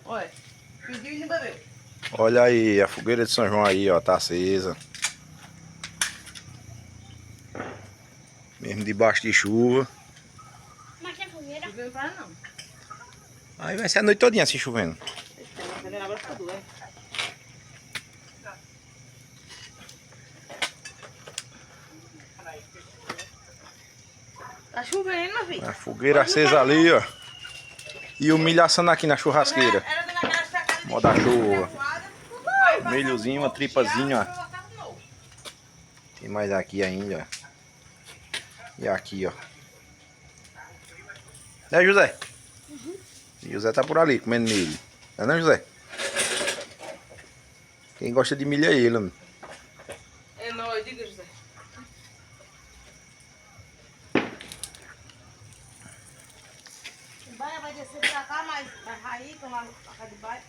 Olha, pediu e não bebeu. Olha aí, a fogueira de São João aí, ó, tá acesa. Mesmo debaixo de chuva. Mas tem fogueira? Não faz não. Aí vai ser a noite todinha assim chovendo. Agora ficou doendo. Tá chovendo, meu filho. A fogueira acesa ali, ó. E o milho assando aqui na churrasqueira. Era naquela sacada de Moda chuva. chuva. Milhozinho, uma tripazinha, ó. Tem mais aqui ainda, ó. E aqui, ó. É, José? José tá por ali, comendo milho. Não é não, José? Quem gosta de milho é ele, mano. É nóis, diga, José. O baia vai descer pra cá, mas vai rair, tomar a casa de baia.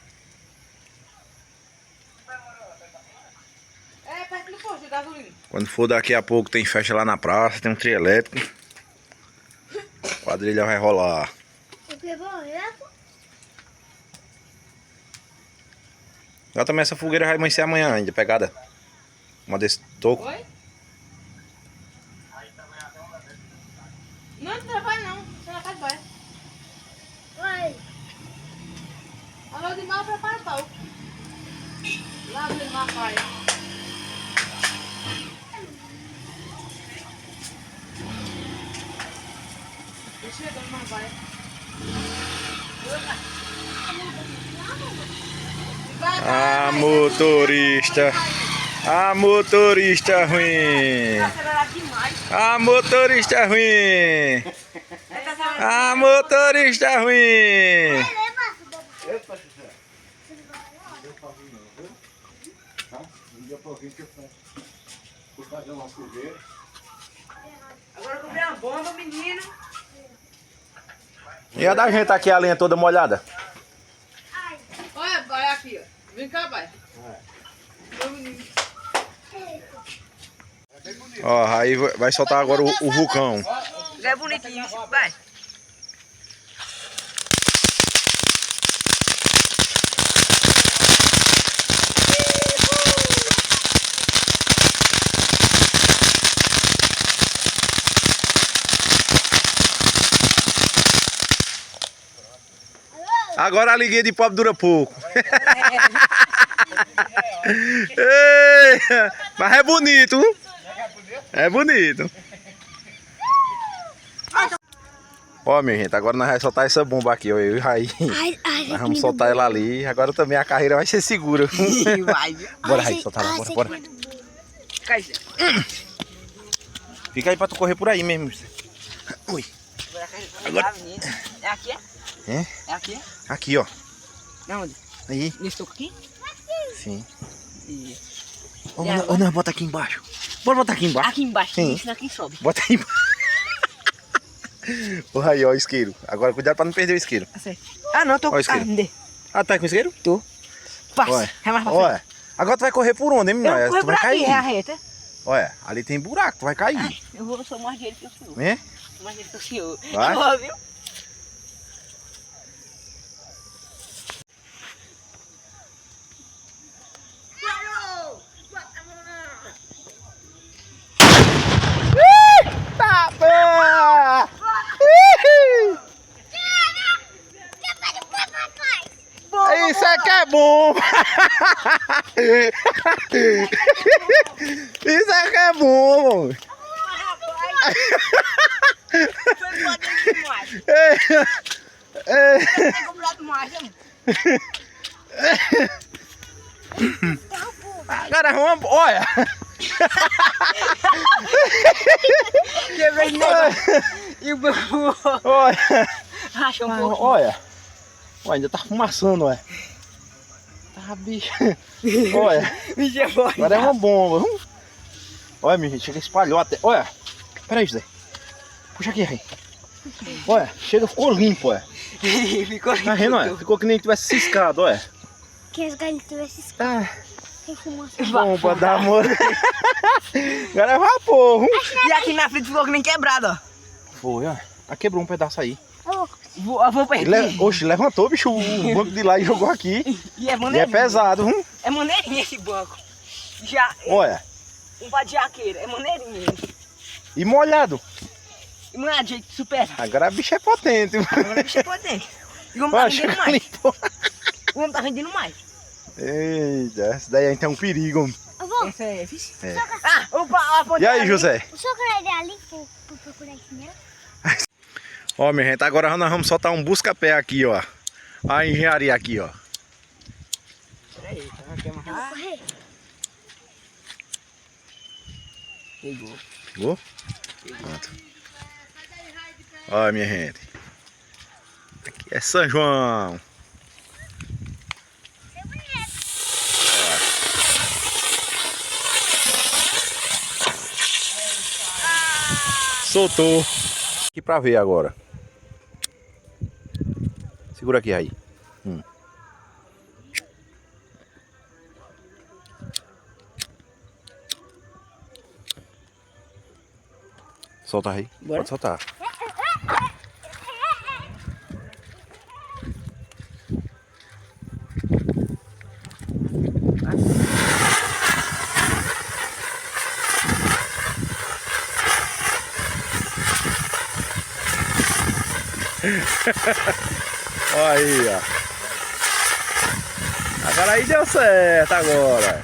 É, perto do posto de gasolina. Quando for daqui a pouco tem festa lá na praça, tem um trio elétrico. Quadrilha vai rolar. O que bom, é? Já também essa fogueira vai amanhecer amanhã ainda, pegada. Uma desse toco. Oi? Não, não trabalha não. Só na casa de baia. Oi. Alô, de mal, prepara o pau. Lá no mar, pai. Chegando mais baia. Ah, motorista. Ah, motorista ruim. Acelerar demais. Ah, motorista ruim. Ah, motorista ruim. Agora comprei uma bomba, menino. E a da gente aqui, a linha toda molhada? Olha, vai aqui, ó. Vem cá, vai. Meu menino. Ó, aí vai soltar agora o vulcão. É bonitinho, vai. Agora a liguinha de pobre dura pouco. Ei, mas é bonito. É bonito. Ó, minha gente, agora nós vamos soltar essa bomba aqui, ó, eu e Raí. Nós vamos soltar ela ali. Agora também a carreira vai ser segura. Vai. Bora, Raí, soltar lá, bora, bora. Cai. Fica aí pra tu correr por aí mesmo. Ui. Agora. É aqui, é? É? É aqui? Aqui, ó. Onde? Aí. Nesse toco aqui? Sim. E... Ô, não, bota aqui embaixo. Bora botar aqui embaixo. Aqui embaixo, Sim. isso daqui sobe. Bota aí embaixo. Ô, Raí, ó, o isqueiro. Agora cuidado pra não perder o isqueiro. Ah, não, tô Ó, isqueiro. cadê? Ah, tá com o isqueiro? Tô. Passa. Olha. É mais pra frente. Olha. Agora tu vai correr por onde, hein, menino? Eu corro Tu vai por aqui, cair. é a reta. Olha, ali tem buraco, tu vai cair. Eu sou mais dinheiro que o senhor. É? Sou mais dinheiro que o senhor. Vai? Eu vou, viu? Tá bom! Isso aqui é bom! Isso aqui é bom! Foi poder demais. É. Tem comprado mais, hein? Agora vamos. Olha! Quebrei de negócio. E o meu... Olha! Rachou um pouco. Olha! Olha, ainda tá fumaçando, olha! Tá, bicho! Olha! Me é bom. Agora é uma bomba! Olha, minha gente, chega espalhou até. Olha! Pera aí, José! Puxa aqui, Rei! Olha, chega, ficou limpo, olha! Ficou Tá vendo, olha? Ficou que nem tivesse ciscado, olha! Que as galinhas tivessem Ah, fumaça. bom pra dar amor! Agora é vapor! E aqui na frente ficou que nem quebrado, ó. Foi, ó! Ah, quebrou um pedaço aí! Ô, Vou perder. Oxe, levantou, bicho, o banco de lá e jogou aqui. E é E é maneirinho. pesado, viu? É maneirinho esse banco. Já, Olha, um pá de jaqueira, é maneirinho. e molhado. E não é de jeito super. Agora a bicha é potente. viu? Agora o bicho é potente. E o homem tá Olha, rendendo chega mais. limpou. O homem tá rendendo mais. Eita, essa daí então é um perigo. Avô, Essa é, viu? É. Ah, opa, a ponte E aí, ali. José? o senhor quer ir ali pra procurar esse dinheiro? Ó, minha gente, agora nós vamos soltar um busca-pé aqui, ó. A engenharia aqui, ó. Peraí, tá aqui Eu vou amarrar. correr. Pegou. Pegou? Pronto. Olha, minha gente. Aqui é São João. Soltou. Aqui pra ver agora. Segura aqui, aí. Solta aí. Bora. Pode soltar. Olha aí, ó. Agora aí deu certo agora.